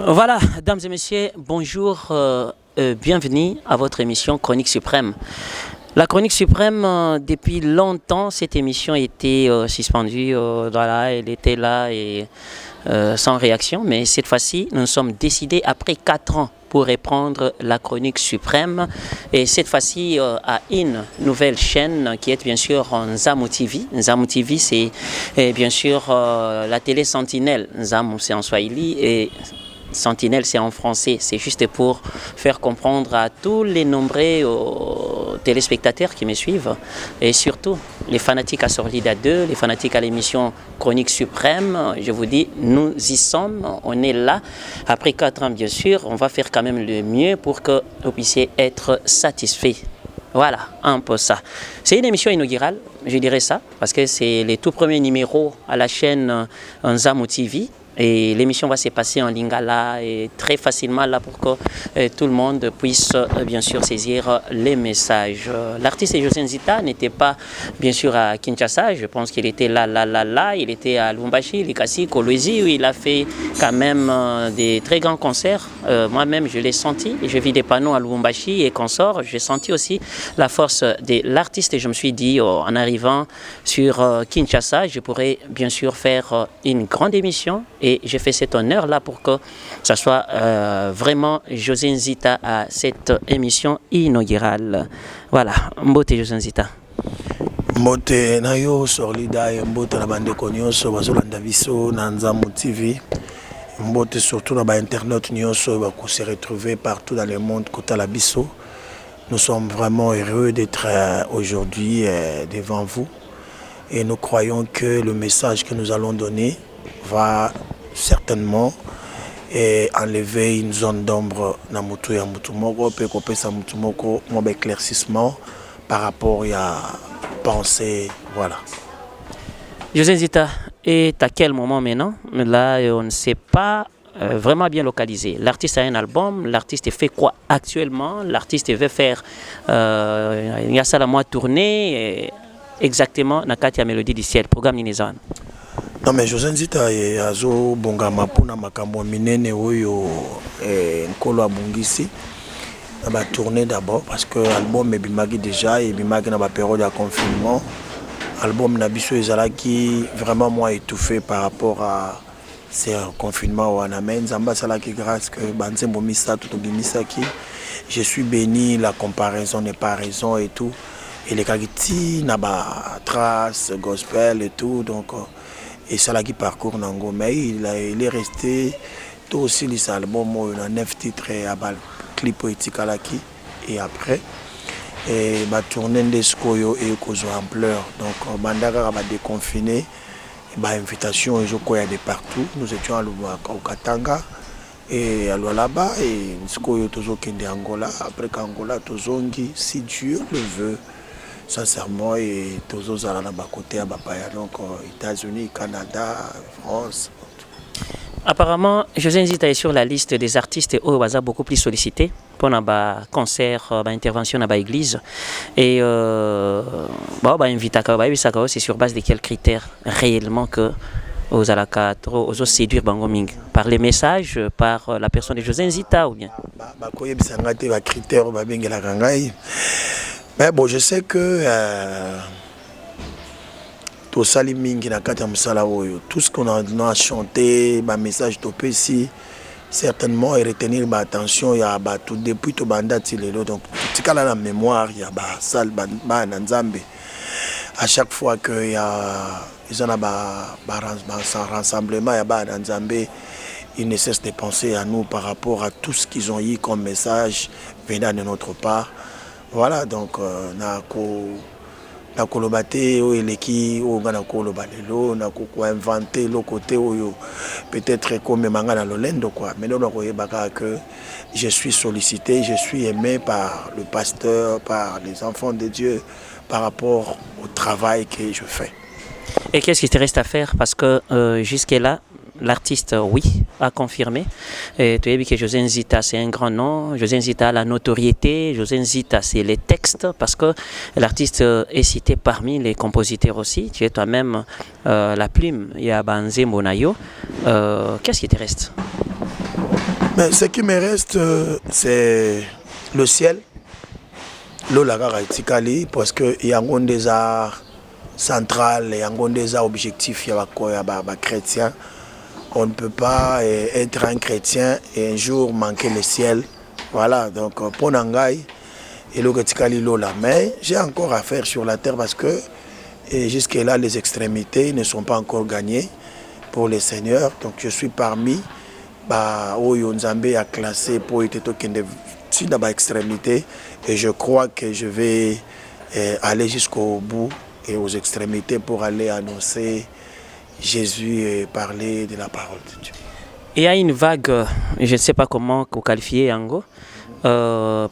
Voilà, dames et messieurs, bonjour, bienvenue à votre émission Chronique Suprême. La Chronique Suprême, depuis longtemps, cette émission était suspendue, voilà, elle était là et sans réaction, mais cette fois-ci, nous nous sommes décidés après 4 ans pour reprendre la Chronique Suprême et cette fois-ci à une nouvelle chaîne qui est bien sûr Nzamu TV. Nzamu TV, c'est bien sûr la télé Sentinelle. Nzamu, c'est en Swahili et Sentinelle, c'est en français. C'est juste pour faire comprendre à tous les nombreux téléspectateurs qui me suivent et surtout les fanatiques à Sorlida 2, les fanatiques à l'émission Chronique Suprême. Je vous dis, nous y sommes, on est là. Après 4 ans, bien sûr, on va faire quand même le mieux pour que vous puissiez être satisfaits. Voilà, un peu ça. C'est une émission inaugurale, je dirais ça, parce que c'est les tout premiers numéros à la chaîne Nzamu TV. Et l'émission va se passer en lingala et très facilement là pour que tout le monde puisse bien sûr saisir les messages. L'artiste José Nzita n'était pas bien sûr à Kinshasa, je pense qu'il était là, il était à Lubumbashi, Likasi, Kolwezi, où il a fait quand même des très grands concerts. Moi-même je l'ai senti, je vis des panneaux à Lubumbashi et consorts, j'ai senti aussi la force de l'artiste et je me suis dit en arrivant sur Kinshasa, je pourrais bien sûr faire une grande émission. Et j'ai fait cet honneur-là pour que ce soit vraiment José Nzita à cette émission inaugurale. Voilà, Mbote José Nzita. Mbote na yo Sorlida et Mbote na bandeko nyonso bazolanda biso na Nzamu TV. Mbote surtout na ba internautes nyonso ba ko se retrouver partout dans le monde kota la biso. Nous sommes vraiment heureux d'être aujourd'hui devant vous et nous croyons que le message que nous allons donner va certainement enlever une zone d'ombre na mutu ya mutu moko pe kopesa mutu moko mon éclaircissement par rapport à penser, voilà. José Nzita est à quel moment maintenant? Là, on ne sait pas vraiment bien localisé. L'artiste a un album, l'artiste fait quoi actuellement? L'artiste veut faire il y a ça la mois tournée exactement na kati ya Mélodie du Ciel, programme Ninezan. Non mais José Nzita azo bongama pona makambo minene oyo nkolo abungisi na ba tourner d'abord parce que album ebimaki déjà ebimaki na ba période de confinement. Album na biso ezalaki vraiment moi étouffé par rapport à ces confinements wana mais nzamba salaki grâce que banzembo misato to bimisaki. Je suis béni, la comparaison n'est pas raison et tout et les kagiti na ba trace gospel et tout donc et ça là qui parcourt Nango, mais il est resté tout aussi les albums, on a 9 titres et un clip poétique à qui et après et ma tournée de Skoyo et Kozo ampleur donc Mandara va déconfiner bah invitation et je crois de partout nous étions au Katanga et à Lualaba et Skoyo toujours kende Angola après qu'Angola tozongi si Dieu le veut sincèrement et tous aux à côté à Bapaya donc États-Unis, Canada, France. Apparemment, José Nzita est sur la liste des artistes au Baza beaucoup plus sollicités pour un concert, une intervention dans l'église et c'est sur base de quels critères réellement que aux alaka trop aux séduire Bangoming par les messages, par la personne de José Nzita ou bien. Critères mais bon, je sais que tout ce qu'on a chanté, ma message topé ici, certainement et retenir ma attention, il y a tout depuis tout bandat donc tout cas la mémoire, il y a salle Nzambe. À chaque fois que il y a ils ont un rassemblement, il y a Nzambe, ils ne cessent de penser à nous par rapport à tout ce qu'ils ont eu comme message venant de notre part. Voilà, donc, na kolobate o eleki o ngana kolobalelo na ko inventer le côté oyo peut-être comme manga na lolendo quoi mais non koyebaka que je suis sollicité, je suis aimé par le pasteur, par les enfants de Dieu par rapport au travail que je fais. Et qu'est-ce qui te reste à faire parce que jusque-là l'artiste, oui, a confirmé. Et tu as vu que José Nzita, c'est un grand nom. José Nzita a la notoriété. José Nzita, c'est les textes parce que l'artiste est cité parmi les compositeurs aussi. Tu es toi-même la plume. Il y a Banze Monayo. Qu'est-ce qui te reste? Mais ce qui me reste, c'est le ciel. L'eau la Itikali, parce que il y a un des arts central, il y a un des arts objectifs, il y a un chrétien. On ne peut pas être un chrétien et un jour manquer le ciel. Voilà, donc pour Nangai, et l'eau Itikali l'eau là. Mais j'ai encore à faire sur la terre parce que jusque-là, les extrémités ne sont pas encore gagnées pour les seigneurs. Donc je suis parmi Oyo Nzambe a classé pour être dans ma extrémité et je crois que je vais aller jusqu'au bout et aux extrémités pour aller annoncer Jésus et parler de la parole de Dieu. Il y a une vague, je ne sais pas comment qualifier Yango,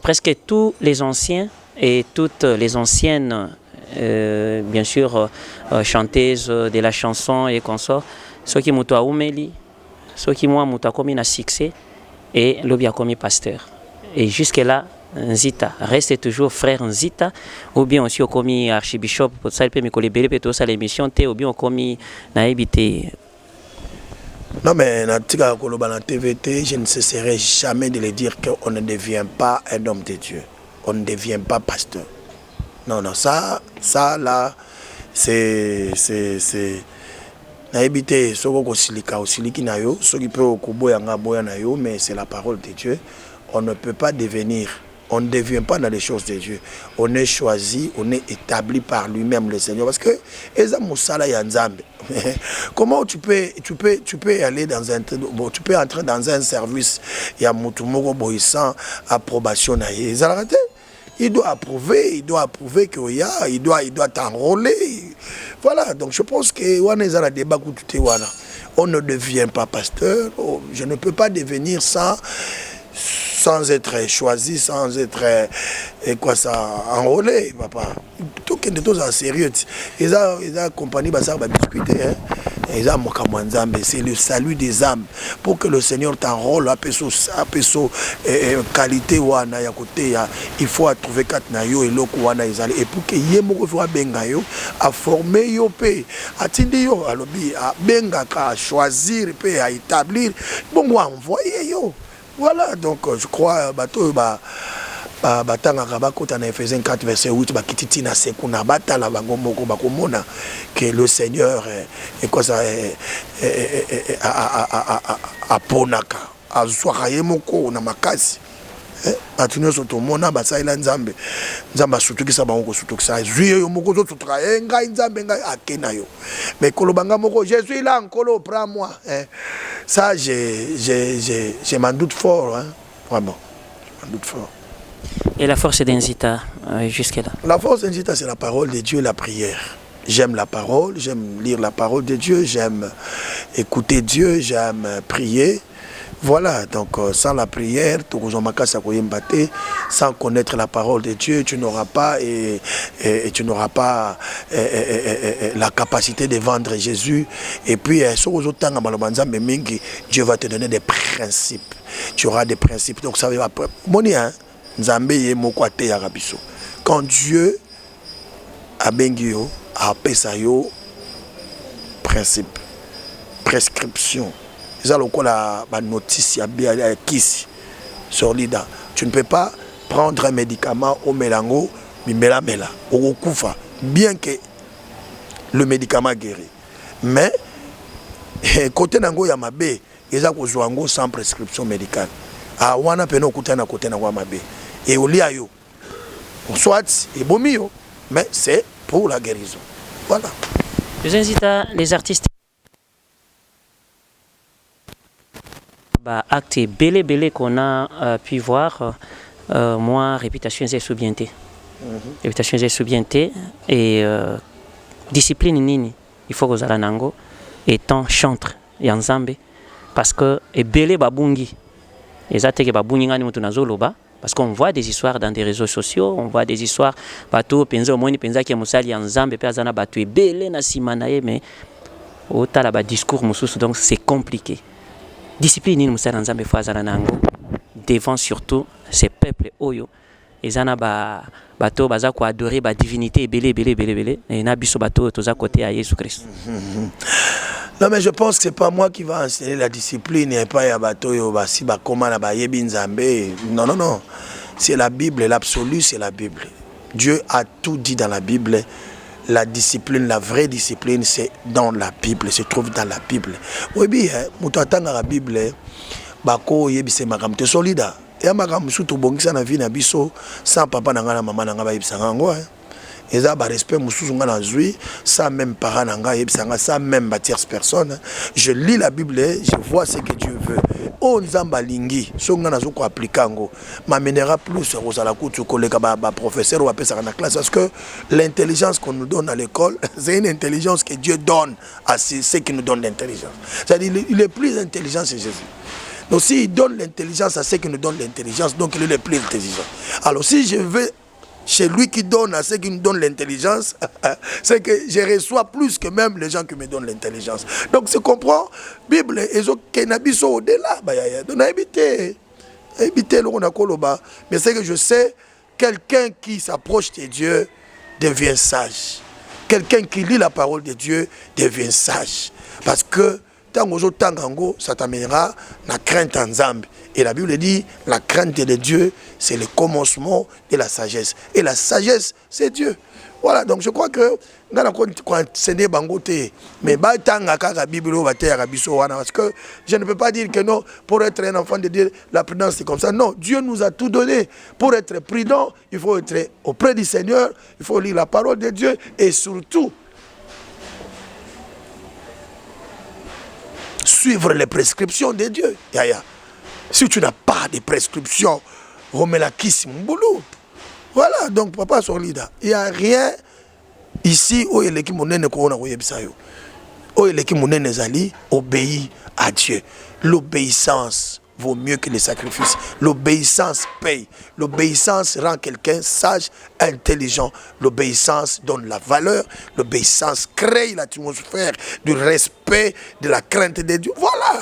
presque tous les anciens et toutes les anciennes, bien sûr, chanteuses de la chanson et consorts, ceux qui m'ont oumeli, ceux qui m'ont commis un succès et l'objet a commis pasteur. Et jusque-là, Nzita reste toujours frère Nzita, ou bien aussi au commis archibishop pour ça il peut me coller belle pour ça l'émission ou bien au commis naïbité. Non mais dans la TVT, je ne cesserai jamais de le dire qu'on ne devient pas un homme de Dieu, on ne devient pas pasteur. Non non, ça là c'est naïbité soko silika osiliki na yo, soki peut okuboya nga boya na yo, mais c'est la parole de Dieu. On ne peut pas devenir, on ne devient pas dans les choses de Dieu. On est choisi, on est établi par lui-même le Seigneur. Parce que Eza Moussala Yanzambe. Comment tu peux aller dans un, tu peux entrer dans un service, il y a Moutoumoko Boïsan, approbation na Yezalate. Il doit approuver qu'il doit t'enrôler. Voilà, donc je pense que on ne devient pas pasteur. Je ne peux pas devenir ça sans être choisi, sans être enrôlé, papa. Tout que de choses en sérieux. Ils ont compagnie ça va discuter. C'est le salut des âmes. Pour que le Seigneur t'enrôle, à qualité wana ya côté, il faut trouver quatre nayo et loko wana izali. Et pour que yemoko soit bengayo, à former yo pe, à tindi yo, à lobby, à benga ka choisir pe à établir, bon envoyer yo. Voilà, donc je crois bateau batanga kabakota na Ephésiens 4 verset 8 bakititi na sekuna batala bango moko bakomona que le Seigneur est quoi ça aponaka azwaka ye moko na makasi atuno soto mona basaila nzambe nzamba sutukisa bango ko sutukisa zuye yo moko zo sutuka ngai nzambe ngai akena yo mais kolobanga moko je suis là encore prends-moi ça je m'en doute fort vraiment je m'en doute fort. Et la force d'Nzita jusque-là? La force d'Nzita, c'est la parole de Dieu, la prière. J'aime la parole, j'aime lire la parole de Dieu, j'aime écouter Dieu, j'aime prier. Voilà, donc sans la prière, sans connaître la parole de Dieu, tu n'auras pas la capacité de vendre Jésus. Et puis, Dieu va te donner des principes. Tu auras des principes. Donc ça va après. Quand Dieu a bengio, a pesayo, principe, prescription. C'est la notice qui solide. Tu ne peux pas prendre un médicament au mélango, au koufa, bien que le médicament guérit. Mais côté nango ya mabe, ils ont sans prescription médicale. Ah wana peno kutana côté nango mabe. Et au liayo, soit et bomio, mais c'est pour la guérison. Voilà. Je vous invite les artistes. Acte belé qu'on a pu voir, moi, réputation est sous-bienté. Réputation est sous-bienté et discipline nini, il faut que vous ayez nango étant chantre et ensemble parce que et belé babungi, exacte que babungi ngani mutu nazoloba. Parce qu'on voit des histoires dans des réseaux sociaux, on voit des histoires, bateau, penza, omoni, penza, qui est moussali en zambe, pezana, bateau, belé, na simanaye, mais au talaba discours moussous, donc c'est compliqué. Discipline, moussali en zambe, fazana nango, devant surtout ces peuples oyo, et zana bateau, baza ko adorer ba divinité, belé, et na biso bateau, toza côté à Jésus Christ. Non, mais je pense que ce n'est pas moi qui va enseigner la discipline. Il n'y a pas si non, non, non. C'est la Bible, l'absolu, c'est la Bible. Dieu a tout dit dans la Bible. La discipline, la vraie discipline, c'est dans la Bible, se trouve dans la Bible. Oui, bien, mutatanga la Bible, bako yebise makam te solida. Ya makam sutu bongisa na vie na biso, sans papa na ngana maman na ngaba yebisa ngango. Eza ba respect mususu ngana zui, sans même parents na ngaba yebisa nga, sans même ma tierce personne. Je lis la Bible, je vois ce que Dieu veut. Oh nzamba lingi, so ngana zo ko appliquer m'amènera plus aux la coutu collègue ba professeur ou appeler ça dans classe parce que l'intelligence qu'on nous donne à l'école, c'est une intelligence que Dieu donne à ceux qui nous donnent l'intelligence. C'est-à-dire il est plus intelligent c'est Jésus. Donc s'il donne l'intelligence à ceux qui nous donnent l'intelligence, donc il est le plus intelligent. Alors si je vais chez lui qui donne à ceux qui nous donnent l'intelligence, c'est que je reçois plus que même les gens qui me donnent l'intelligence. Donc c'est comprend, Bible, et ce qui est au-delà, donc éviter mais c'est que je sais, quelqu'un qui s'approche de Dieu devient sage. Quelqu'un qui lit la parole de Dieu devient sage. Parce que ça t'amènera la crainte en Zambie. Et la Bible dit, la crainte de Dieu, c'est le commencement de la sagesse. Et la sagesse, c'est Dieu. Voilà, donc je crois que, mais parce que je ne peux pas dire que non, pour être un enfant de Dieu, la prudence c'est comme ça. Non, Dieu nous a tout donné. Pour être prudent, il faut être auprès du Seigneur, il faut lire la parole de Dieu et surtout, suivre les prescriptions de Dieu. Si tu n'as pas de prescriptions, voilà, donc papa son leader. Il n'y a rien ici où il obéit à Dieu. L'obéissance vaut mieux que les sacrifices. L'obéissance paye. L'obéissance rend quelqu'un sage, intelligent. L'obéissance donne la valeur. L'obéissance crée l'atmosphère du respect, de la crainte de Dieu. Voilà.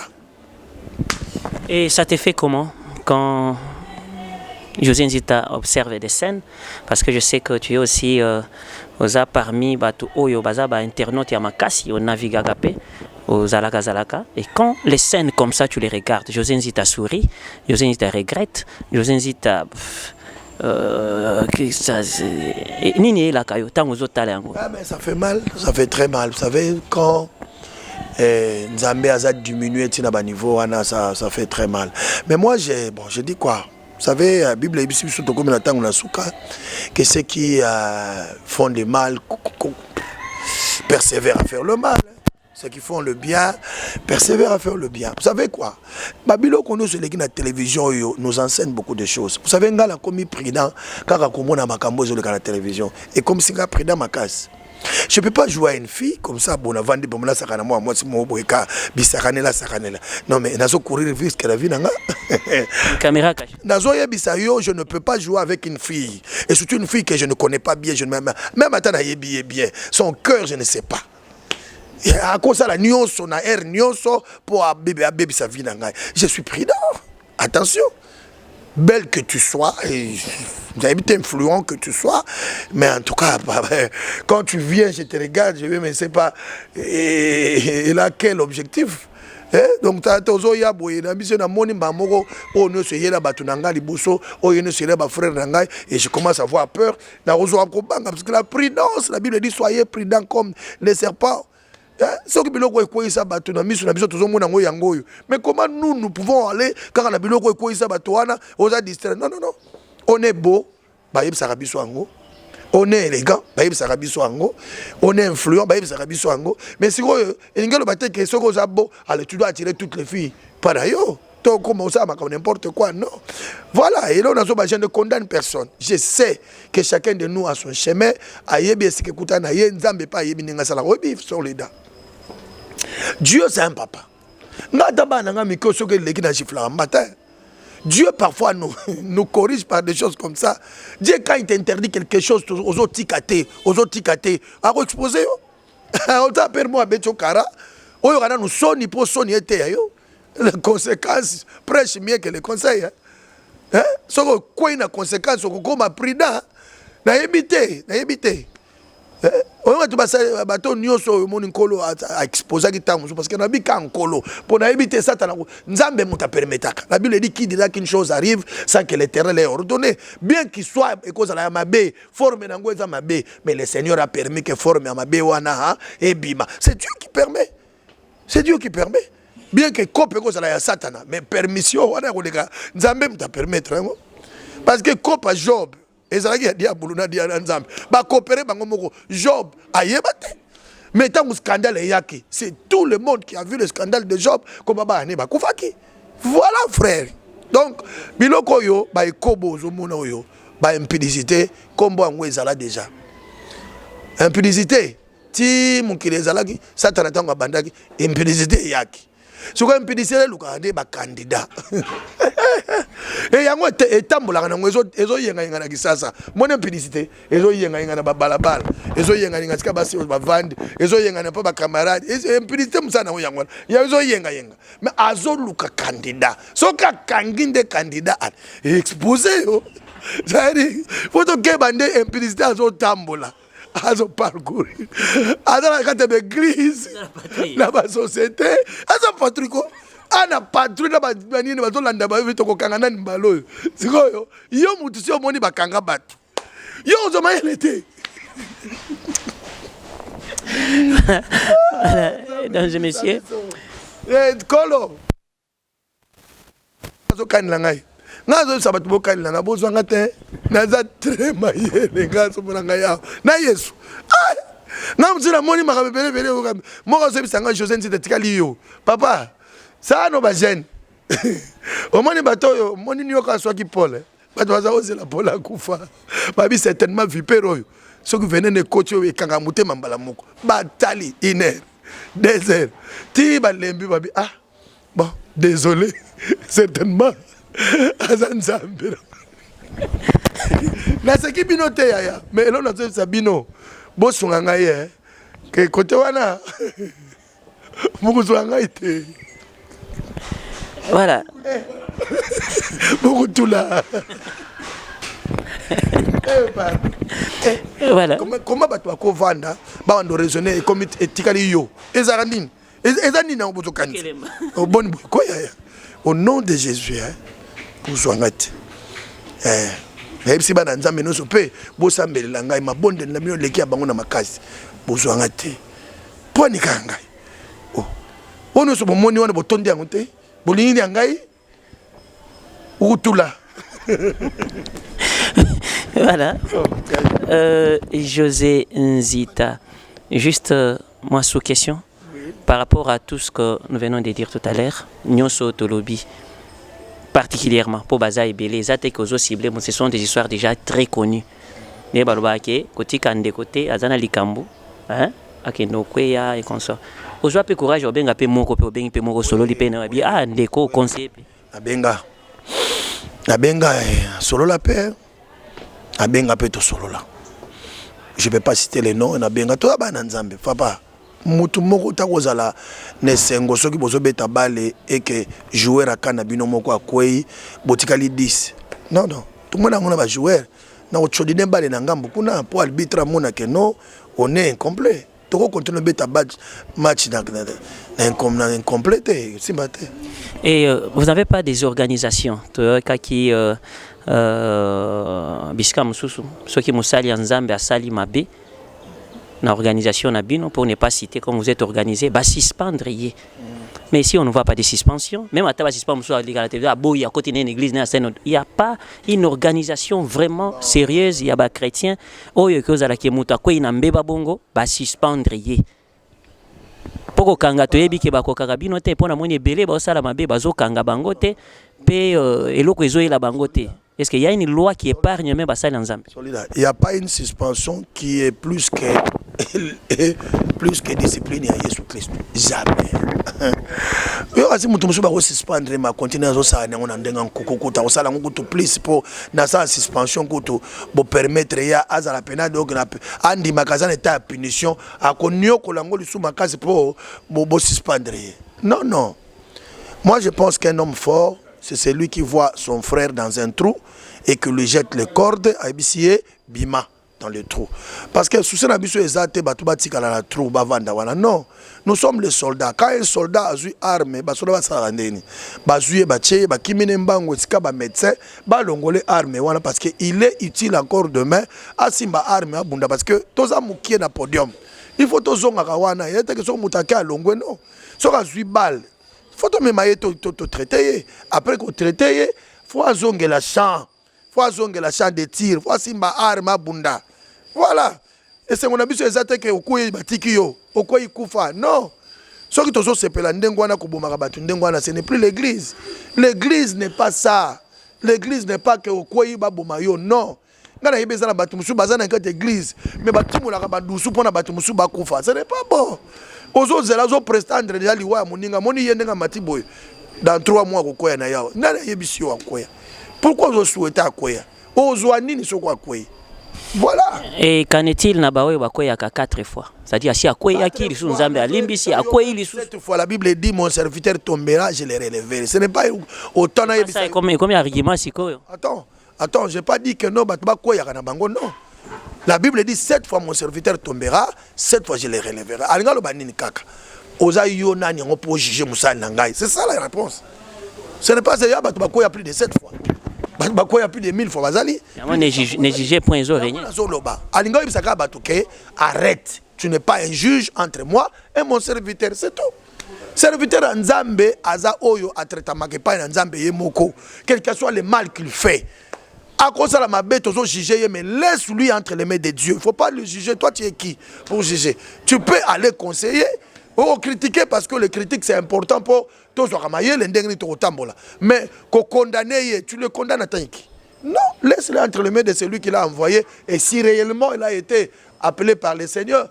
Et ça te fait comment quand José Nzita observe des scènes? Parce que je sais que tu es aussi parmi les internautes Yamakasi, au Navigagapé, aux Zalaka. Et quand les scènes comme ça, tu les regardes, José Nzita sourit, José Nzita regrette, José Nzita. Mais ça fait mal, ça fait très mal. Vous savez, quand Nzambé a diminué à niveau, ça fait très mal. Mais moi, je dis quoi? Vous savez, la Bible dit que ceux qui font du mal persévèrent à faire le mal. Ceux qui font le bien persévèrent à faire le bien. Vous savez quoi? Babylone, qu'on nous sur la télévision, nous enseigne beaucoup de choses. Vous savez, on a commis prudent quand on a la télévision. Et comme si on a prudent ma casse. Je ne peux pas jouer à une fille comme ça, bon, avant de me sakana moi, si mon boyka, bisakanela sakanela. Non, mais nazo courir le risque de la vie, nanga. Caméra cache. Nazo yabisayo, je ne peux pas jouer avec une fille. Et surtout une fille que je ne connais pas bien, même attends, yebi bien. Son cœur, je ne sais pas. À cause de la nyonso, na air nyonso, pour bébé sa vie, nanga. Je suis prudent. Attention. Belle que tu sois, et influent que tu sois, mais en tout cas, quand tu viens, je te regarde, je vais, mais c'est pas, et là, quel objectif? Donc, tu as toujours y a boy, na mission na moni mamoro, oh ne se yela batunanga liboso, oh ne se yela ba frère nangai, et je commence à avoir peur. Na rozo akobanga parce que la prudence, la Bible dit soyez prudents comme les serpents. Mais comment nous pouvons aller quand la biloko on a distrait? Non, non, non. On est beau, on est élégant, on est influent, mais si tu dois attirer toutes les filles. Par ailleurs, comme ça, n'importe quoi, non. Voilà, et là, je ne condamne personne. Je sais que chacun de nous a son chemin. Dieu, c'est un papa. Dieu parfois nous corrige par des choses comme ça. Dieu, quand il t'interdit quelque chose aux autres ticatés, à exposer. Les conséquences prêchent mieux que les conseils. Ce qui a une conséquence, c'est qu'on a pris dans. Na éviter. On tu passer bateau nyoso mon nkolo a exposer qui temps parce que na bi ka nkolo pour na éviter ça nzambe muta permetaka. La Bible dit qui dira qu'une chose arrive sans que l'Éternel ait ordonné, bien qu'il soit et cause la mabe forme na ngoza mabe, mais le Seigneur a permis que forme ya mabe wana et bima. C'est Dieu qui permet. C'est Dieu qui permet. Bien que kope cause la ya satana, mais permission wana ko leka nzambe muta permettre parce que kopa Job ezalaki ya diabolo na dia nzambe ba coopérer bango moko Job ayeba te mais tant que scandale yaki c'est tout le monde qui a vu le scandale de Job comme ba ne ba kufaki voilà frère donc biloko yo ba ekobo zomona yo ba impudicité kombo yango ezala déjà impudicité ti mukile ezalaki satana tango bandaki impudicité yaki soko impudicité lukande ba candidat et yango etambola na ezo yenga yenga na kisasa mona impudicité ezo yenga yenga na balabala ezo yenga yenga sika basi ba vande ezo yenga na pa ba camarade impudicité musana o yango ezo yenga yenga mais azo luka candidat soka kanginde candidat exposé yo c'est faut que bande impudicité azo tambola azo parcourir azala kate be église na ba société azo patriko ana patrouille na banini bazolanda bavito kokanga nani mbalo sikoyo yo mutu sio moni bakanga batu yo ozoma elete Mesdames et messieurs, kolo azokanila ngai ngazo sabatu bokanila na bozwanga te naza très mayele ngazo monanga yao na Yesu na mtsina moni makabebele bele moko sebisanga José Nzita tikali yo papa ça no ba jeune au moni bato moni nyoka soki Paul bato baza osela Paul akufa babi certainement vipero yo soki venait ne coach yo ekanga mutema mbala moko batali 1 heure 2 heures ti balembi babi bon désolé certainement azanzambe na seki bino te yaya mais elo na tse sabino bosunga ngai ke kote wana mukusunga ngai te. Voilà. Beaucoup tout là. Voilà. Comment tu as kovanda ba ndo raisonner comme etikali yo. Ezarandine. Ezani na obotokani. Au bon ko ya. Au nom de Jésus pour soingate. Même si bana nzambe no sope bo sambela ngai mabonde na mino leki abango na makasi. Bo soingate. Po ni kanga. Oh. Ono so bomoni wana botondi yango te. Bolini yangai Outula. Voilà. José Nzita, juste moi sous question par rapport à tout ce que nous venons de dire tout à l'heure, Nyonso Tolobi, particulièrement pour Baza et Belé, ce sont des histoires déjà très connues. Mais Balobake, côté Kande, côté Azana Likambu, hein, Akenokweya et consort. Aujourd'hui, peu courage, au benga pe moko pe obengi pe moko solo li pe na bi ndeko conseil pe. Abenga solo la paix. Abenga pe to solo la. Je vais pas citer les noms, abenga to bana nzambe. Papa, mutu moko ta kozala ne sengo soki bozo beta bale et que joueur akana bino moko akwei botikali 10. Non. Tout le monde a ba joueur. Na ochodine bale na ngambo kuna pour arbitre mona que non, on est incomplet. Toko continue beta match incomplété. Et vous n'avez pas des organisations qui Biska Mususu, ceux qui Moussali Nzambe a Sali Mabe, na organisation na bino pour ne pas citer comme vous êtes organisé, bah suspendre. Mais ici on ne voit pas de suspension, même à Taba suspendre sur la télé, il y a côté d'une église, il n'y a pas une organisation vraiment sérieuse, il y a des chrétiens, oh il y a chose à la qui muta quoi il n'ambeba bongo, bah suspendre. Poko kanga toyebi ke bako kagabino te pona moni belé ba sala mabe bazo kanga bango te pe eloko ezo ela bango te. Est-ce qu'il y a une loi qui épargne même basala nzambe? Il n'y a pas une suspension qui est plus que discipline à Jésus-Christ. Jamais. Yo asi mutu musu ba ko suspendre ma continuer zo sa na ndenga nkoko ta osala ngoto please pour na sa suspension koto bo permettre ya azala pena donc na andi makazana ta punition akonyo kolango lisu makazi pour bo suspendre. Non. Moi je pense qu'un homme fort c'est celui qui voit son frère dans un trou et que lui jette les cordes à Ibisie Bima. dans le trou. Parce que sous cette habitude, la trou, non. Nous sommes les soldats. Quand un soldat a eu arme, les soldats va médecin, arme, parce qu'il est utile encore demain. Asimba arme, parce que tous les na podium. Il faut tous les kawana. Il y a des gens qui ont longue non. So ka zui balle. Faut to memaye to traiter. Après qu'on traiter, faut azonge la champ. Faut azonge la champ de tir. Faut simba arme bunda. Voilà. Et c'est mon habitude exact que okoye batiki yo, okoye kufa. Non. Ce qui tozo sepela ndengwana kuboma kabatu ndengwana, ce n'est plus l'église. L'église n'est pas ça. L'église n'est pas que okoye baboma yo. Non. Ngana yebeza na batu musu bazana nkate église, mais batu mulaka badusu pona batu musu bakufa. Ce n'est pas bon. Ozo zela zo prestandre déjà liwa moninga moni yendenga matiboy. Dans 3 mois kokoya na yao. Ngana yebisi yo akoya. Pourquoi ozo souhaiter akoya? Ozo anini soko akoya? Voilà. Et qu'en est-il na bawe bakoya ka 4 fois? C'est-à-dire si akoya ki lisu nzambe alimbisi akoya lisu. Cette fois la Bible dit mon serviteur tombera, je le relèverai. Ce n'est pas autant na yebisa. Ça comme argument sikoyo. Attends, j'ai pas dit que non, bakoya kana bango non. La Bible dit 7 fois mon serviteur tombera, 7 fois je le relèverai. Alingalo banini kaka. Oza yo nani ngo pour juger musala nangai. C'est ça la réponse. Ce n'est pas ça ya bakoya plus de 7 fois. Bakoya plus de 1000 fois bazali. Moi ne juger point zo régner. Alingalo bisaka batuke arrête. Tu n'es pas un juge entre moi et mon serviteur, c'est tout. Serviteur Nzambe aza oyo atreta makepa na Nzambe yemoko. Quel que soit le mal qu'il fait. À cause de la mabette, tu juger, mais laisse-lui entre les mains de Dieu. Il ne faut pas le juger. Toi, tu es qui pour juger? Tu peux aller conseiller ou critiquer parce que le critique, c'est important pour tous les gens. Mais condamner, tu le condamnes à qui? Non, laisse-le entre les mains de celui qui l'a envoyé. Et si réellement il a été appelé par le Seigneur,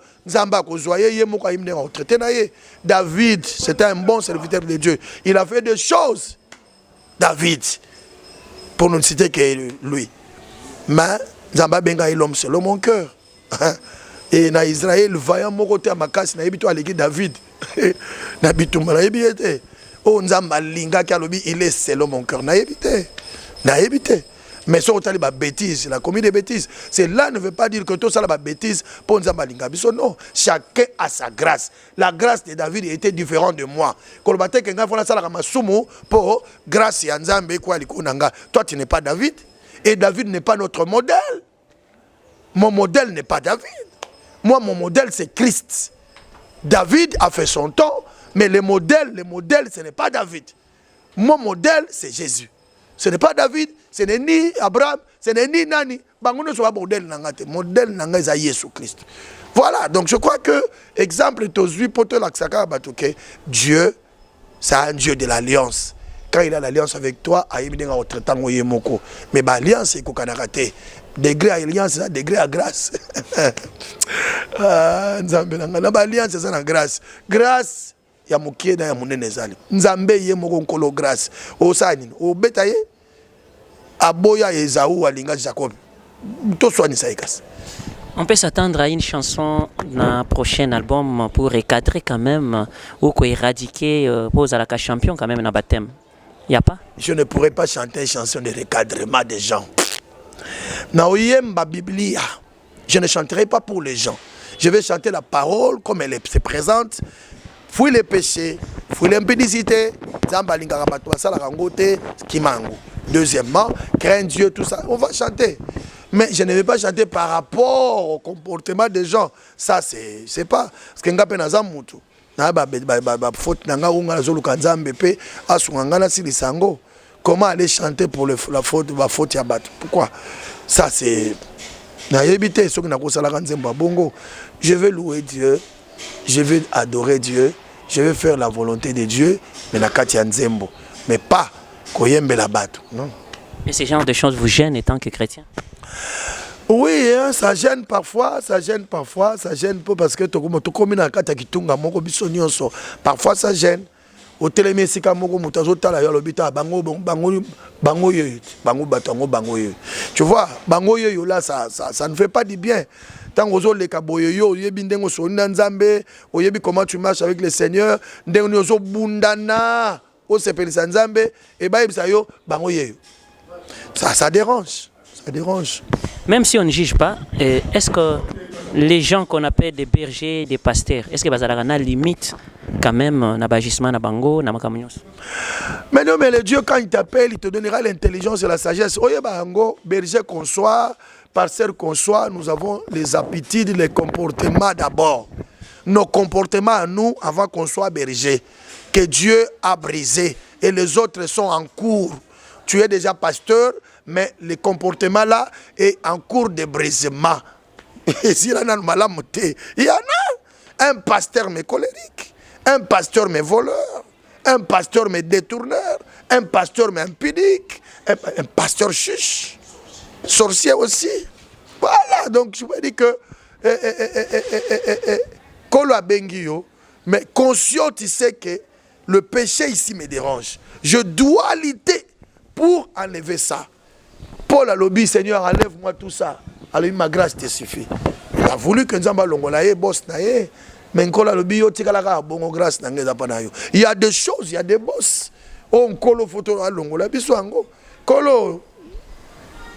David, c'était un bon serviteur de Dieu. Il a fait des choses. David. Pour ne citer que lui. Mais Zamba Benga est l'homme selon mon cœur. Et dans Israël, vaillant mon côté à ma casse, n'a pas allé David. N'a pas tout mal été. Oh Nzamba Linga Kalobi, il est selon mon cœur. N'a évité. Mais si on a des bêtises, il a commis des bêtises. Cela ne veut pas dire que tout ça est bêtise pour Nzamba Linga. Non, chacun a sa grâce. La grâce de David était différente de moi. Pour grâce à Nzambe, toi tu n'es pas David. Et David n'est pas notre modèle. Mon modèle n'est pas David. Moi, mon modèle, c'est Christ. David a fait son temps, mais le modèle, ce n'est pas David. Mon modèle, c'est Jésus. Ce n'est pas David, ce n'est ni Abraham, ce n'est ni Nani. Modèle nanga c'est Jésus-Christ. Voilà, donc je crois que, exemple, Dieu, c'est un Dieu de l'alliance. Quand il a l'alliance avec toi, mais l'alliance, c'est qu'on a raté. Degré à alliance, degré à grâce. L'alliance, c'est la grâce. Grâce, il y a moké dans mon nézali. Nzambe yé moko nkolo grâce. O sani, o betaye. Aboya Esaou alinga Jacob. To soigner ça ekas. On peut s'attendre à une chanson dans le prochain album pour recadrer quand même ou pour éradiquer pour la champion quand même dans le baptême. Il n'y a pas? Je ne pourrais pas chanter une chanson de recadrement des gens. Naoyemba Biblia. Je ne chanterai pas pour les gens. Je vais chanter la parole comme elle se présente. Fouille les péchés, fouille l'impudicité. Deuxièmement, crains Dieu, tout ça. On va chanter. Mais je ne vais pas chanter par rapport au comportement des gens. Ça, c'est pas. Parce que comment aller chanter pour la faute ya bat? Pourquoi? Ça, c'est. Je vais louer Dieu. Je vais adorer Dieu, je vais faire la volonté de Dieu, mais na kati ya nzembo, mais pas koyembe la bato, non. Et ce genre de choses vous gênent en tant que chrétien? Oui, hein, ça gêne parfois, ça gêne peu parce que tu comme na kati ya kitunga moko biso nyonso, parfois ça gêne. Au télémesika moko mutazo tala yo lobita bango yo bango yo. Tu vois, bango yo là ça ne fait pas du bien. Tant aux autres les kaboyo yebi ndengo sonna nzambe, oyebi comment tu marches avec le Seigneur, ndengo nyozo bundana, o sepelisa nzambe e ba yebisa yo bango yo. Ça dérange. Ça dérange. Même si on ne juge pas, est-ce que les gens qu'on appelle des bergers, des pasteurs, est-ce que bazalaka na limite quand même na bagissement na bango na makamonyos? Mais non, mais le Dieu quand il t'appelle, il te donnera l'intelligence et la sagesse. Oye bango, berger qu'on soit, pasteur qu'on soit, nous avons les aptitudes, les comportements d'abord. Nos comportements à nous avant qu'on soit berger, que Dieu a brisé et les autres sont en cours. Tu es déjà pasteur, mais le comportement là est en cours de brisement. Et s'il y en a il y en a un pasteur mais colérique, un pasteur mais voleur, un pasteur mais détourneur, un pasteur mais impudique, un pasteur chiche, sorcier aussi. Voilà, donc je me dis que Kolo Bengio, mais conscient, tu sais que le péché ici me dérange. Je dois lutter pour enlever ça. Paul a lobby, Seigneur, enlève-moi tout ça. Alors ma grâce te suffit. Il a voulu que Nzamba Longolaye, boss naye, mais Nkola lobby, yo tikalaka bongo grâce nangeza panayo. Il y a des choses, il y a des boss. Oh, Nkolo photo à Longola, biswango. Kolo,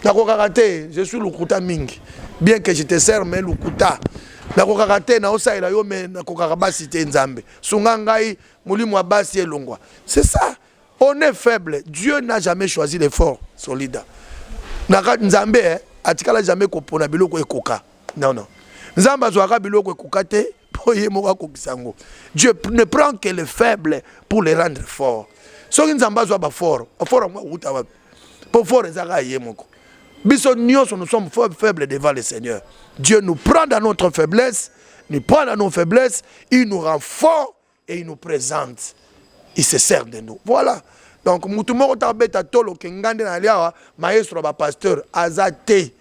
je suis Lukuta Mingi. Bien que je te sers, mais Lukuta. Nakokakate na osa ila yo me nakokakabasi te nzambe. Sungangai mulimu abasi elongwa. C'est ça. On est faible. Dieu n'a jamais choisi les forts, solides. Naka nzambe atikala jamais kopona biloko ekoka. Non non. Nzamba zwaka biloko ekoka te po ye moka kokisango. Dieu ne prend que les faibles pour les rendre forts. Soki nzamba zwa ba fort, fort moi uta ba. Po fort ezaka ye moko. Nous sommes faibles devant le Seigneur. Dieu nous prend dans notre faiblesse, nous prend dans nos faiblesses, il nous rend forts et il nous présente. Il se sert de nous. Voilà. Donc, mutumo tabeta tolo kengande na liawa, maestro ba pasteur azate.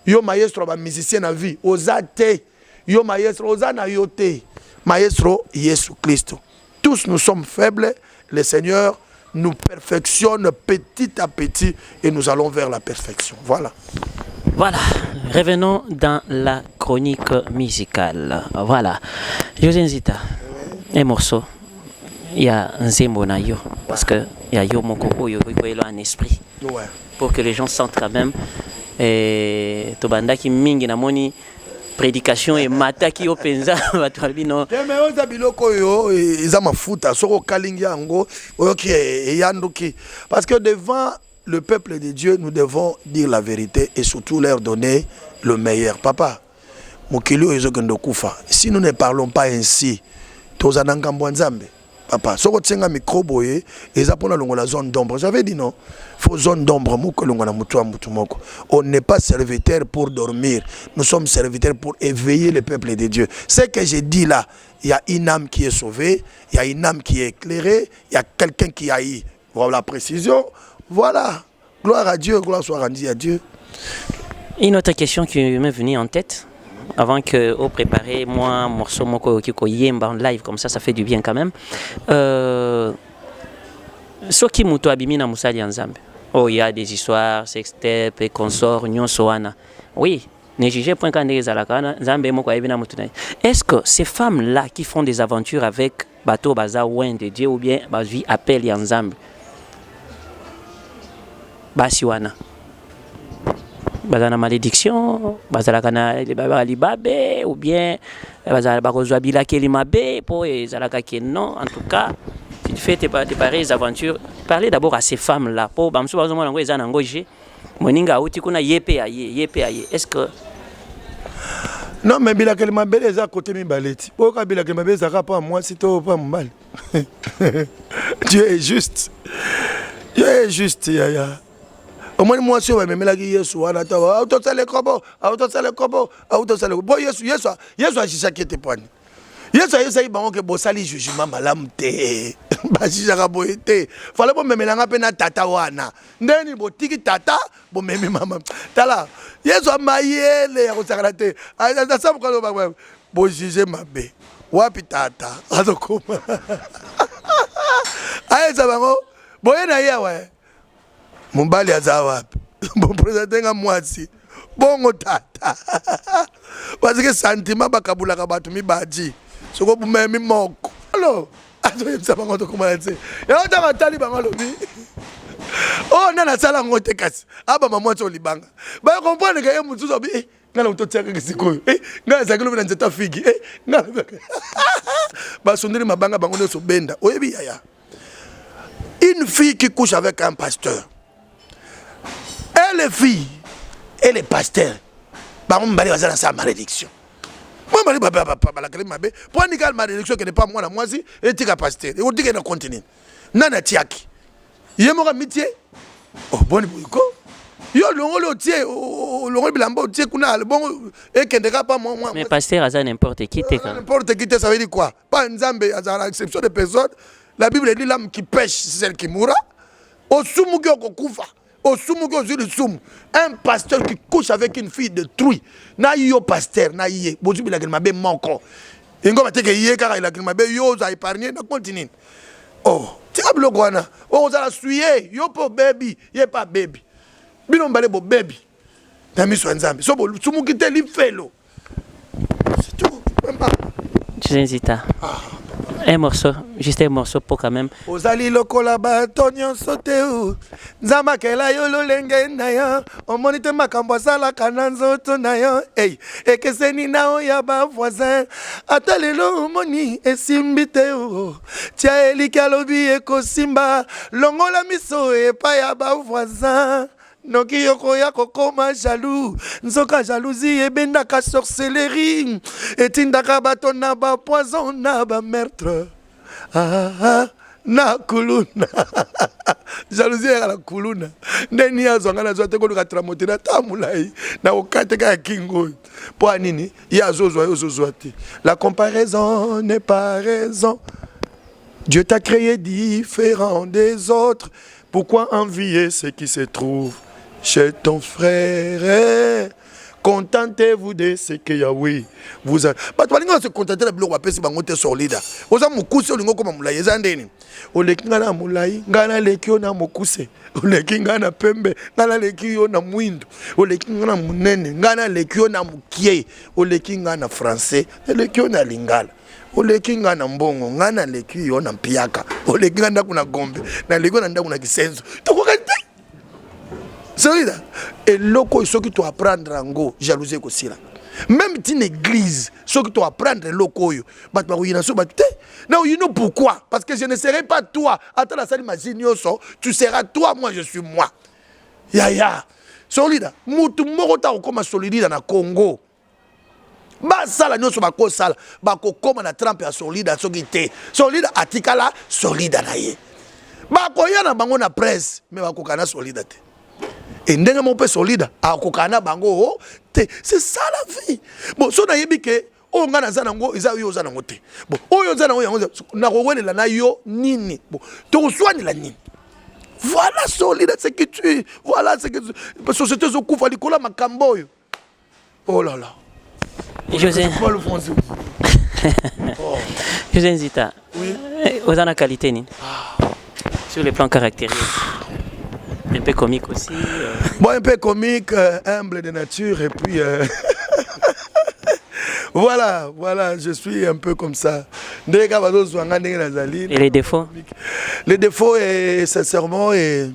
Yo maestro ba musicien na vie, ozate. Yo maestro ozana yote. Maestro Jésus Christ. Tous nous sommes faibles, le Seigneur nous perfectionne petit à petit et nous allons vers la perfection. Voilà. Voilà, revenons dans la chronique musicale. Voilà, José Nzita, un morceau, il y a un Zembo na yo, parce que il y a yo moko oyo en esprit, pour que les gens sentent quand même. Et tobanda ki mingi na moni prédication et mataki openza batwalbino mais oza biloko yo eza mafuta soko kalingi yango oyoki yanduki parce que devant le peuple de Dieu nous devons dire la vérité et surtout leur donner le meilleur. Papa mokili oyo ezokendo kufa si nous ne parlons pas ainsi tozana ngambo nzambe. Papa, si tu as un micro, et la zone d'ombre. J'avais dit non. Il faut zone d'ombre. On n'est pas serviteur pour dormir. Nous sommes serviteurs pour éveiller le peuple de Dieu. Ce que j'ai dit là, il y a une âme qui est sauvée, il y a une âme qui est éclairée, il y a quelqu'un qui a eu la précision. Voilà. Gloire à Dieu, gloire soit rendue à Dieu. Une autre question qui m'est venue en tête. Avant que vous préparez moi morceau moko kiko yemba en live comme ça fait du bien quand même. Soki muto abimi na musali nzambe. Oh il y a des histoires sextape et consorts nyonso wana. Oui, ne jugez point quand les alakana nzambe moko abina mutu. Est-ce que ces femmes là qui font des aventures avec bateau baza ouin de Dieu ou bien bazui appel ya nzambe. Basi wana bazana malédiction, bazala kana libabe ou bien bazala bakozwa bilaki limabe pour ezalaka que non en tout cas si tu fais tes pareilles aventures parlez d'abord à ces femmes là pour bamso bazomona ngo ezana ngoje moninga uti kuna yepe aye est-ce que non mais bilaki limabe eza côté mibaleti pour ka bilaki limabe ezaka pas moi si to pas mal. Dieu est juste ya au moins moi si on me met la Yesu wana tawa autosale kobo bo Yesu ajisa kete pwani Yesu ibango ke bosali jugement malamu te bajisa boyete fallait bo memelanga pe na tata wana ndeni botiki tata bo meme mama tala Yesu amayele ya kosakana te asabu kalo bo juger mabe wapi tata azokoma ayeza bango boyena yewe Mumbali azawapi bon présenter nga mwasi bongo tata parce que sentiment bakabula ka batu mibadi soko bumemi moko alors azo yemsa bango to komala tse ya ta batali bango lobi Oh, nana sala ngote kasi. Aba maman to libanga. Ba comprendre que mutu zo bi ngala mutu tia ke sikoyo. Ngala zakelo na nzeta figi. Ngala. Ba sondeli mabanga bango ne so benda. Oyebi yaya. Une fille qui couche avec un pasteur. Elle est fille. Elle est pasteur. Ba on bali bazana sa malédiction. Moi bali ba la kali mabe. Pour nigal malédiction qui n'est pas moi na moi si et tika pasteur. Et on dit que na continue. Nana tiaki. Yemora mitié. Oh bon ko. Yo longolo tie longolo bilamba tie kuna bon et kendeka pas moi. Mais pasteur aza n'importe qui te quand. N'importe qui te ça veut dire quoi? Pas nzambe à l'exception de personnes. La Bible dit l'âme qui pêche c'est celle qui mourra. Au sumu qui okufa. Au sumu qui au sumu. Un pasteur qui couche avec une fille de truie. Na yo pasteur na yé. Bozu bila mabe manko. Ingo mateke yé car il a mabe yo za épargner na continue. Oh, tu as bloqué quoi? Oh, ça la suyer. Yo po baby, yé pas baby. Bino mbale bo baby. Na miso nzambe. So bo sumu qui te li felo. C'est tout. Zita. Un morceau, juste un morceau pour quand même. Ozali lokola batonyo soteu. Nzamba kela yo lolenge na yo. Omonite makambo sala kananzo to na yo. Hey, ekeseni na o ya ba voisin. Atalelo omoni esimbite o. Tia elika lobi ekosimba. Longola miso e pa ya ba voisin. Noki yoko ya kokoma jaloux. Nzoka jalousie ebendaka sorcellerie. Etindaka bato na ba poison na ba meurtre. Na kuluna. Jalousie ya la kuluna. Ndeni ya zonga na zote koluka tramote na tamulai. Na okateka ya kingo. Po anini ya zozo yo zozo te. La comparaison n'est pas raison. Dieu t'a créé différent des autres. Pourquoi envier ce qui se trouve chez ton frère? Contentez-vous de ce que Yahweh vous a. Bah, tu vas se contenter de bloc wapesi bangote solida. Oza mukuse olingo koma mulaye zandeni. Oleki ngana mulayi, ngana leki yo na mukuse. Oleki ngana pembe, ngana leki yo na mwindo. Oleki ngana munene, ngana leki yo na mukie. Oleki ngana français, oleki yo na lingala. Oleki ngana mbongo, ngana leki yo na mpiaka. Oleki ngana kuna gombe, na leki na ndaku na kisenzo. Tokokante. Solida. Et loko ce que tu apprendre en go, jalousie aussi là. Même une église, ce que tu apprendre loko yo, bah tu vas so bah non, you know pourquoi? Parce que je ne serai pas toi. Attends la salle imagine tu seras toi, moi je suis moi. Ya. Solida. Mutu moko ta okoma solida na Congo. Ba sala nyoso ba ko sala, ba ko koma na trempe ya solida soki te. Solida atikala solida na ye. Ba ko yana bango na presse, mais ba ko kana solida te. Et ndenge mon père solide a kokana bango te, c'est ça la vie. Bon so na yebi ke o ngana za nango iza yo za nango te. Bon oyo za nango yango na kowelela na yo nini. Bon to soigne la nini. Voilà solide ce que tu es. Voilà ce que société zo kufa likola makambo yo. Oh là là. José. Pas le français. Oh. José Zita. Oui. Aux ana qualité ni. Sur le plan caractéristique. Un peu comique aussi. Bon, un peu comique, humble de nature, et puis voilà, je suis un peu comme ça. Et les défauts? Les défauts, et sincèrement, et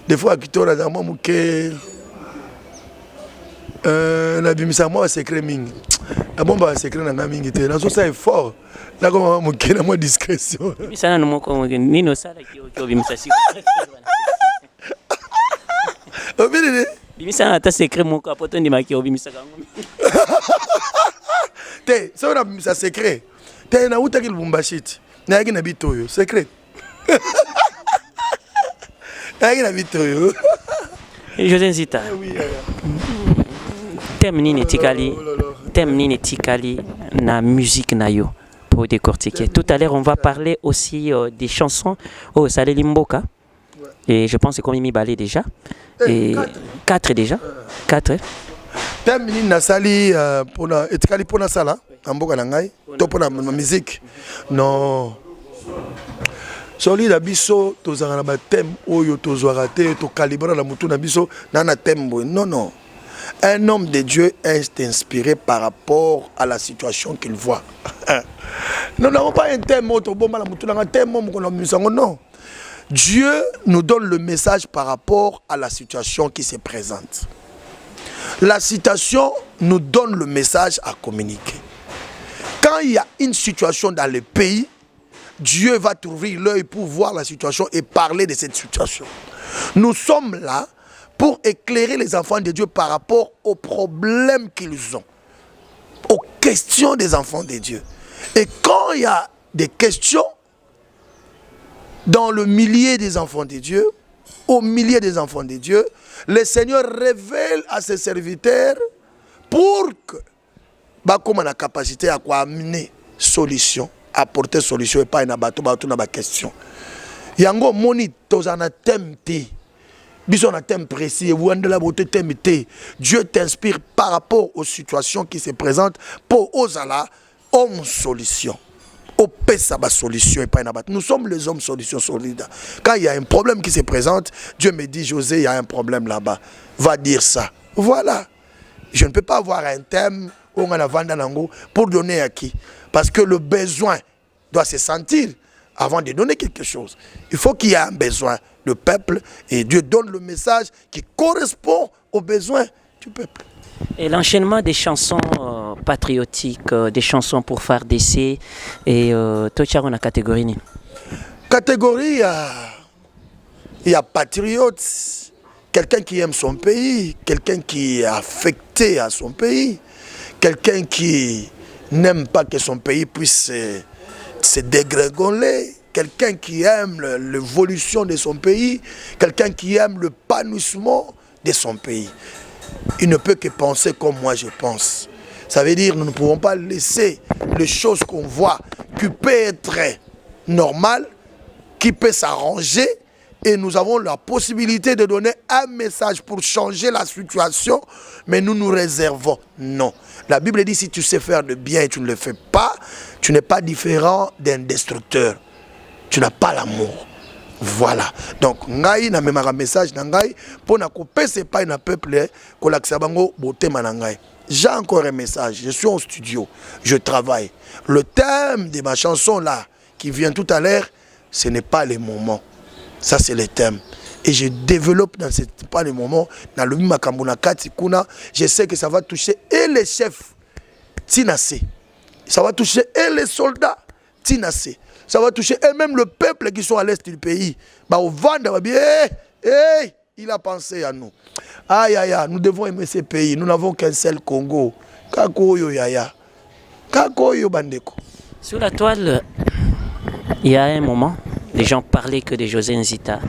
des fois, la bimisa moi secret ming. La bombe secret na mingi te. Na so ça est fort. Là comme mon kena moi discrétion. Bimisa na moko ni no sala ki bimisa si. Obile. Bimisa na ta secret moko apoto ndi maki bimisa kango. Te, ça na bimisa secret. Te na uta ki Lubumbashi. Na yaki na bitoyo secret. Na yaki na bitoyo. José Zita. Oui. Thème nini tikali na musique na yo pour décortiquer. Tout à l'heure on va parler aussi des chansons au Saleli Mboka. Et je pense qu'on y balé déjà. Et 4 déjà. 4. Thème nini na sali pour na etikali pour na sala Mboka na ngai to pour na musique. Non. Soli la biso tozanga na ba thème oyo tozwaka te to calibrer la mutu na biso na thème boy. Non. Un homme de Dieu est inspiré par rapport à la situation qu'il voit. Nous n'avons pas un thème, non. Dieu nous donne le message par rapport à la situation qui se présente. La situation nous donne le message à communiquer. Quand il y a une situation dans le pays, Dieu va t'ouvrir l'œil pour voir la situation et parler de cette situation. Nous sommes là pour éclairer les enfants de Dieu par rapport aux problèmes qu'ils ont, aux questions des enfants de Dieu. Et quand il y a des questions dans le milieu des enfants de Dieu, au milieu des enfants de Dieu, le Seigneur révèle à ses serviteurs pour que, comme on a la capacité à amener solution, apporter solution et pas une question. Yango moni tozana temte. Bison a thème précis, Dieu t'inspire par rapport aux situations qui se présentent pour osala homme solution. Solution et pas une Nous sommes les hommes solutions solides. Quand il y a un problème qui se présente, Dieu me dit José, il y a un problème là-bas. Va dire ça. Voilà. Je ne peux pas avoir un thème pour donner à qui. Parce que le besoin doit se sentir avant de donner quelque chose. Il faut qu'il y ait un besoin. Le peuple, et Dieu donne le message qui correspond aux besoins du peuple. Et l'enchaînement des chansons patriotiques, des chansons pour faire d'essai, et toi tu as une catégorie. Catégorie, il y a patriote, quelqu'un qui aime son pays, quelqu'un qui est affecté à son pays, quelqu'un qui n'aime pas que son pays puisse se dégringoler. Quelqu'un qui aime l'évolution de son pays, quelqu'un qui aime le panouissement de son pays. Il ne peut que penser comme moi je pense. Ça veut dire que nous ne pouvons pas laisser les choses qu'on voit qui peut être normales, qui peut s'arranger, et nous avons la possibilité de donner un message pour changer la situation, mais nous nous réservons. Non. La Bible dit si tu sais faire le bien et tu ne le fais pas, tu n'es pas différent d'un destructeur. Tu n'as pas l'amour. Voilà. Donc, ngai na memara message na ngai pour na kopese pas na peuple ko lakisa bango botema na ngai. J'ai encore un message. Je suis au studio. Je travaille. Le thème de ma chanson là qui vient tout à l'heure, ce n'est pas le moment. Ça c'est le thème. Et je développe dans ce pas le moment dans le makambo na kati kuna, je sais que ça va toucher et les chefs Tinasé. Ça va toucher et les soldats Tinasé. Ça va toucher et même le peuple qui sont à l'est du pays. Bah, au Vanda va bien. Hey, il a pensé à nous. Aïe, aïe, aïe, nous devons aimer ces pays. Nous n'avons qu'un seul Congo. Kakoyo yaya. Kakoyo bandeko. Sur la toile, il y a un moment, les gens parlaient que de José Nzita.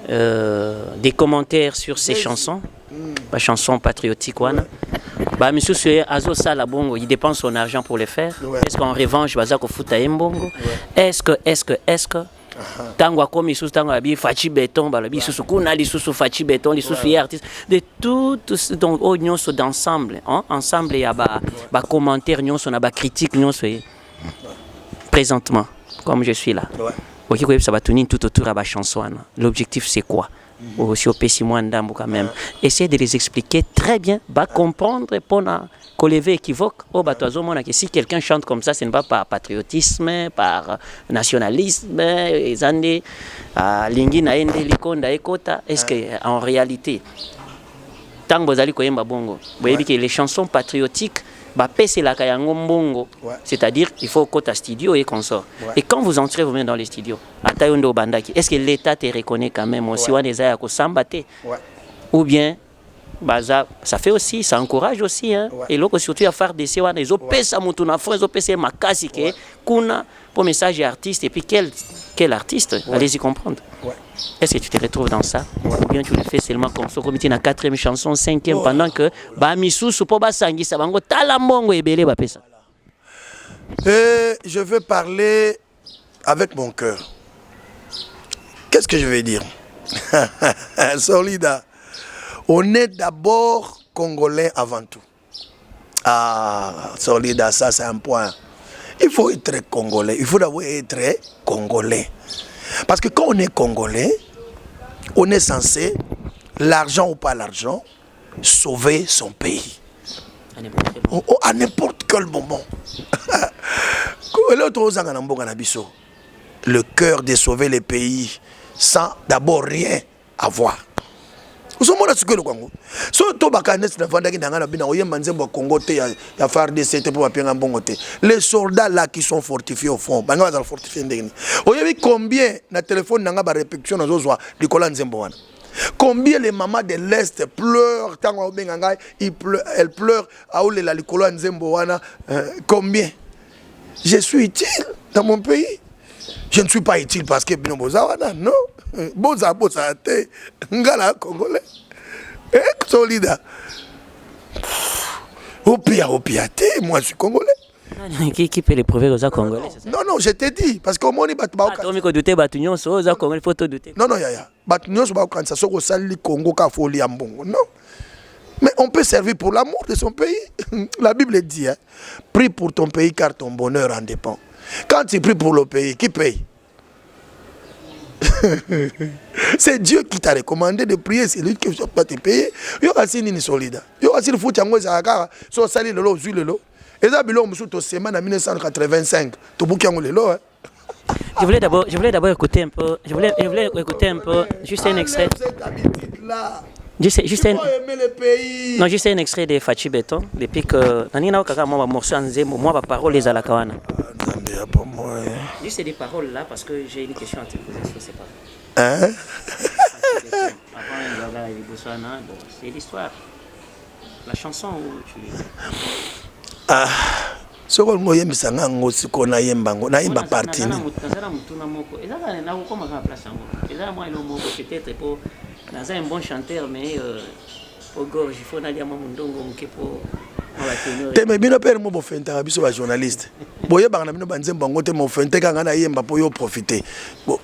Des commentaires sur ses chansons, la chanson patriotique. Bah, monsieur Azo Sala Bongo, il dépense son argent pour le faire. Est-ce qu'en revanche, Bazako Futa Mbongo? Est-ce que Tango comme il sous Tango Abi Fachi Béton, Balabi sous Kuna, li sous Fachi Béton, li sous artiste, de tout donc oh nous sommes d'ensemble, ensemble il y a bah commentaires, nous sommes bah critiques, nous sommes présentement comme je suis là. Ok, ça va tourner tout autour de la chanson. L'objectif c'est quoi? Aussi au Pessimouandambo quand même. Essayez de les expliquer très bien, bah comprendre pour qu'on les équivoque. Oh bah que si quelqu'un chante comme ça, ce n'est pas par patriotisme, par nationalisme, est-ce que en réalité, tant que vous allez koyemba bongo, vous voyez que les chansons patriotiques c'est-à-dire il faut qu'au studio et qu'on sort. Et quand vous entrez vous-même dans les studios, est-ce que l'État te reconnaît quand même aussi ou bien ça fait aussi, ça encourage aussi et là surtout à faire des séances des opérations mutuna fois opérations makasi que kuna pour message artiste et puis quel artiste allez-y comprendre. Est-ce que tu te retrouves dans ça ou bien tu le fais seulement comme ça comme tu na 4e chanson 5e pendant que ba misusu po ba sangisa bango tala mbongo ebele ba pesa. Je veux parler avec mon cœur. Qu'est-ce que je vais dire? Solida. On est d'abord Congolais avant tout. Ah, Solida, ça c'est un point. Il faut être Congolais. Il faut d'abord être Congolais. Parce que quand on est Congolais, on est censé, l'argent ou pas l'argent, sauver son pays. À n'importe quel moment. Le cœur de sauver les pays sans d'abord rien avoir. Vous savez ce que le Congo. Les soldats là qui sont fortifiés au fond, combien na téléphone n'a pas répétition dans Nicolas Nzemboana. Combien les mamans de l'Est pleurent, elles pleurent à la Nicolas Nzemboana. Combien? Je suis utile dans mon pays. Je ne suis pas utile parce que non. Boza te ngala congolais. Solida. Opia te, moi je suis congolais. Qui peut les prouver aux Congolais? Non, je t'ai dit parce que moi non, ya. Batunyo so ba kansa soko sali Congo ka foli ya mbongo. Non. Mais on peut servir pour l'amour de son pays. La Bible dit, hein, prie pour ton pays car ton bonheur en dépend. Quand tu pries pour le pays, qui paye? C'est Dieu qui t'a recommandé de prier, c'est lui qui ne pas te payer. Yo kasi ni solida. Yo kasi le foot yango ezaka so sali lelo zui lelo. Eza bilo musu to semaine en 1985. To buki yango lelo. Je voulais d'abord écouter un peu. Je voulais écouter un peu juste un extrait. Juste un extrait de Fachi Beton depuis que Nanina Okaka moi morceau Nzembo moi ma parole les alakawana. Juste des paroles là parce que j'ai une question à te poser, je sais pas. Hein? C'est l'histoire. La chanson où tu ah ce qu'on moyen misanga ngosi kona yembango na yemba parti ni. Naza un bon chanteur mais au gorge il faut nalia mamundongo mkepo. Mais bien père mo bo fenta biso ba journaliste. Boye bana bino banzemba ngote mo fenta kanga na yemba po yo profiter.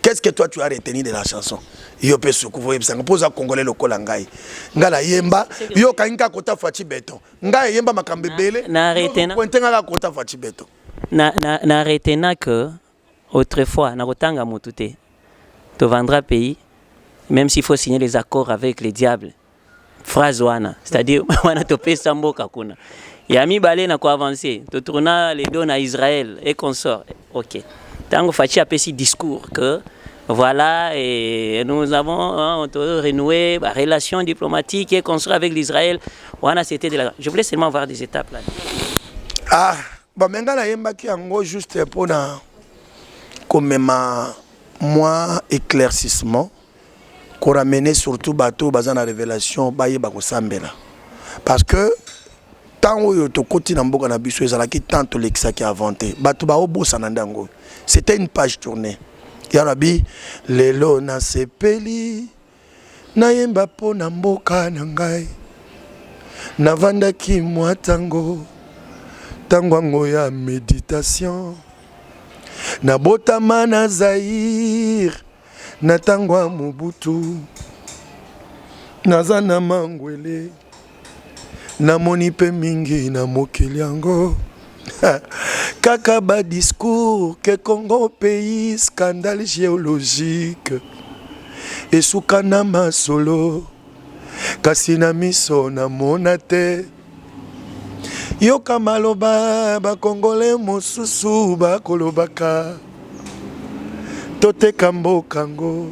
Qu'est-ce que toi tu as retenu de la chanson? Yo pe suku voye bisanga poza congolais lokola ngai. Ngala yemba yo kainga kota Fachi Beton. Ngai yemba makambebele. Na retena. Pointenga ka kota Fachi Beton. Na retena que autrefois na kotanga mutute. Tu vendras pays même s'il faut signer les accords avec les diables. Phrase wana, c'est-à-dire wana topé sambo kakuna. Yami balé na ko avancer, to tourna les deux à Israël et consort. OK. Tango Fachi a fait ce discours que voilà et nous avons renoué la relation diplomatique et construit avec l'Israël. Wana c'était de la. Je voulais seulement voir des étapes là. Ah, bah mengala yemba ki ango juste pour na comme moi éclaircissement. Qu'on ramenait surtout bateau basant la révélation baye bako sambela parce que tant où to koti na mboka na biso ezalaki tant l'exa qui a inventé bateau ba obosa na ndango c'était une page tournée ya rabi lelo na sepeli na yemba po na mboka na ngai na vandaki mwatango tango ngo ya méditation na botama na Zaïre Natangwa Mobutu Nazana Mangwele Namoni pe mingi na mokeli yango Kaka ba discours que Congo pays scandale géologique Esukana masolo kasi na miso na monate Yoka maloba ba Congolais mosusu ba kolobaka Tote kambo kango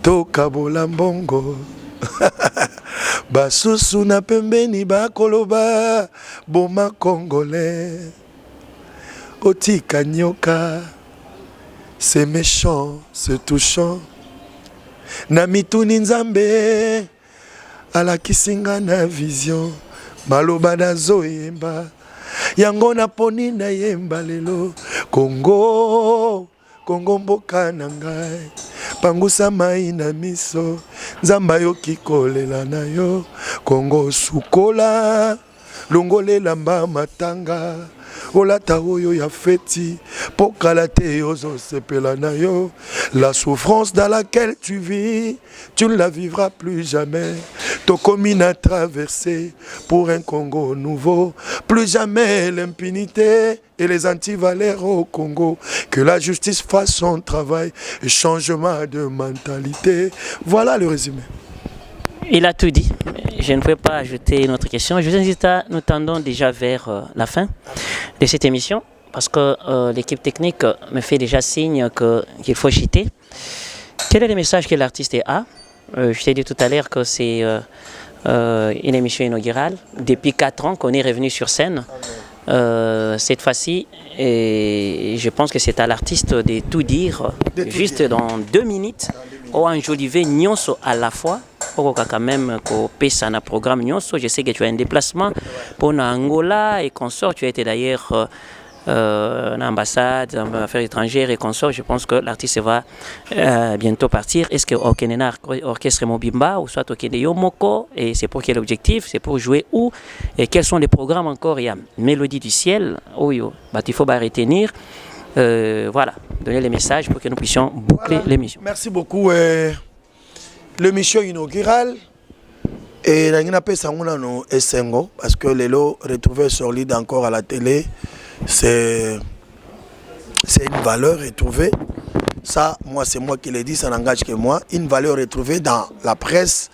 Tokabola mbongo Basusu na pembeni bakoloba Boma congolais Otika nyoka C'est méchant, c'est touchant Na mituni nzambe Ala kisinga na vision Maloba na zoyemba Yango na poni na yemba lelo Congo mboka na ngai Pangusa mai na miso Nzamba yo kikolela na yo Congo sukola Longolela mba matanga Olata oyo ya feti Pokala te yozo sepela na yo La souffrance dans laquelle tu vis Tu ne la vivras plus jamais Tokomi na traversé Pour un Congo nouveau Plus jamais l'impunité Et les antivaleurs au Congo Que la justice fasse son travail Et changement de mentalité Voilà le résumé. Il a tout dit. je ne peux pas ajouter une autre question. José Nzita, nous tendons déjà vers la fin de cette émission parce que l'équipe technique me fait déjà signe qu'il faut chiter. Quel est le message que l'artiste a? Je t'ai dit tout à l'heure que c'est une émission inaugurale. Depuis 4 ans qu'on est revenu sur scène. Cette fois-ci, et je pense que c'est à l'artiste de tout dire, juste dans 2 minutes, ou enjoliver nyonso à la fois. Quand même, un programme nyonso. Je sais que tu as un déplacement pour Angola et consort. Tu as été d'ailleurs en ambassade, en affaires étrangères et consorts. Je pense que l'artiste va bientôt partir. Est-ce que Okenena Orchestre Mobimba ou soit Okene Yomoko, et c'est pour quel objectif? C'est pour jouer où? Et quels sont les programmes encore? Il y a Mélodie du ciel, Oyo, il faut retenir. Voilà, donner les messages pour que nous puissions boucler l'émission. Merci beaucoup. L'émission inaugurale, et parce que les lots retrouvés sur l'île encore à la télé, c'est une valeur retrouvée. Ça, moi, c'est moi qui l'ai dit, ça n'engage que moi. Une valeur retrouvée dans la presse.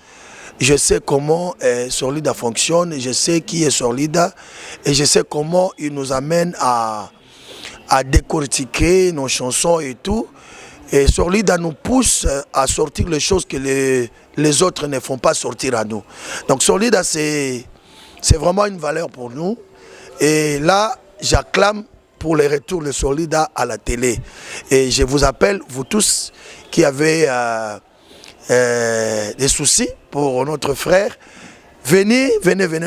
Je sais comment Sorlida fonctionne, je sais qui est Sorlida et je sais comment il nous amène à décortiquer nos chansons et tout. Et Sorlida nous pousse à sortir les choses que les autres ne font pas sortir à nous. Donc Sorlida, c'est vraiment une valeur pour nous. Et là, j'acclame pour le retour de Sorlida à la télé. Et je vous appelle, vous tous qui avez des soucis pour notre frère, venez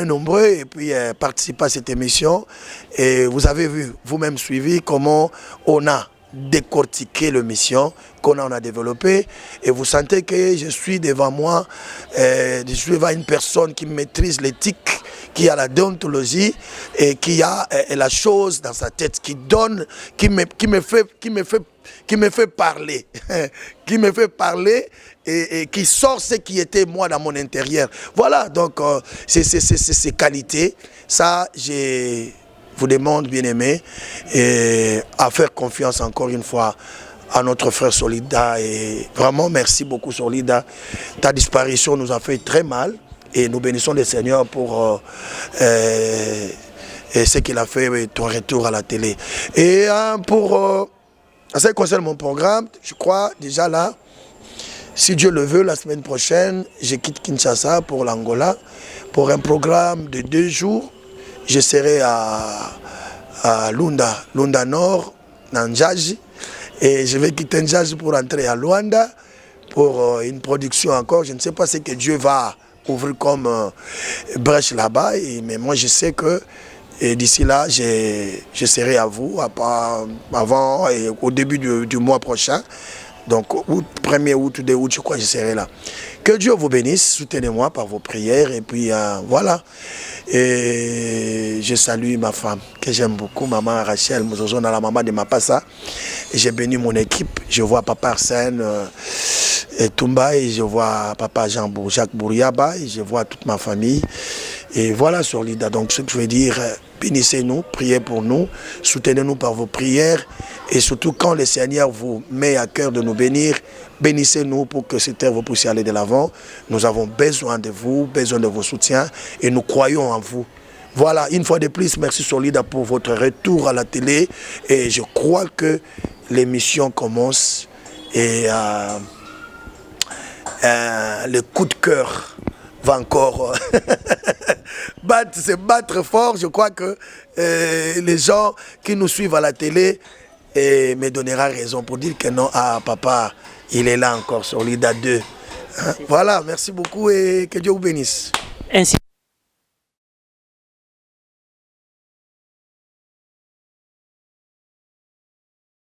nombreux et puis participez à cette émission. Et vous avez vu, vous-même suivi comment on a décortiqué l'émission, qu'on a développé. Et vous sentez que je suis devant moi, je suis devant une personne qui maîtrise l'éthique, qui a la déontologie et qui a la chose dans sa tête, qui donne, qui me fait parler, qui me fait parler et qui sort ce qui était moi dans mon intérieur. Voilà, donc c'est ces qualités. Ça, je vous demande, bien aimé, à faire confiance encore une fois à notre frère Sorlida. Et vraiment, merci beaucoup Sorlida. Ta disparition nous a fait très mal. Et nous bénissons le Seigneur pour ce qu'il a fait, ton retour à la télé. Et pour en ce qui concerne mon programme, je crois déjà là, si Dieu le veut, la semaine prochaine, je quitte Kinshasa pour l'Angola, pour un programme de 2 jours. Je serai à Lunda Nord, dans Ndjaji, et je vais quitter Ndjaji pour entrer à Luanda, pour une production encore. Je ne sais pas ce que Dieu va ouvrir comme brèche là-bas, mais moi je sais que d'ici là, je serai à vous avant et au début du mois prochain. Donc, 1er août ou 2 août, je crois que je serai là. Que Dieu vous bénisse, soutenez-moi par vos prières. Et puis, voilà. Et je salue ma femme, que j'aime beaucoup, maman Rachel, la maman de Mapassa. Et j'ai béni mon équipe. Je vois papa Arsène et Toumba, et je vois papa Jacques Bouriaba, et je vois toute ma famille. Et voilà, Sorlida. Donc, ce que je veux dire, bénissez-nous, priez pour nous, soutenez-nous par vos prières. Et surtout, quand le Seigneur vous met à cœur de nous bénir, bénissez-nous pour que cette terre vous puisse aller de l'avant. Nous avons besoin de vous, besoin de vos soutiens, et nous croyons en vous. Voilà, une fois de plus, merci Sorlida pour votre retour à la télé. Et je crois que l'émission commence et le coup de cœur va encore se battre fort. Je crois que les gens qui nous suivent à la télé me donneront raison pour dire que non, papa, il est là encore, Sorlida 2. Hein? Voilà, merci beaucoup et que Dieu vous bénisse. Ainsi.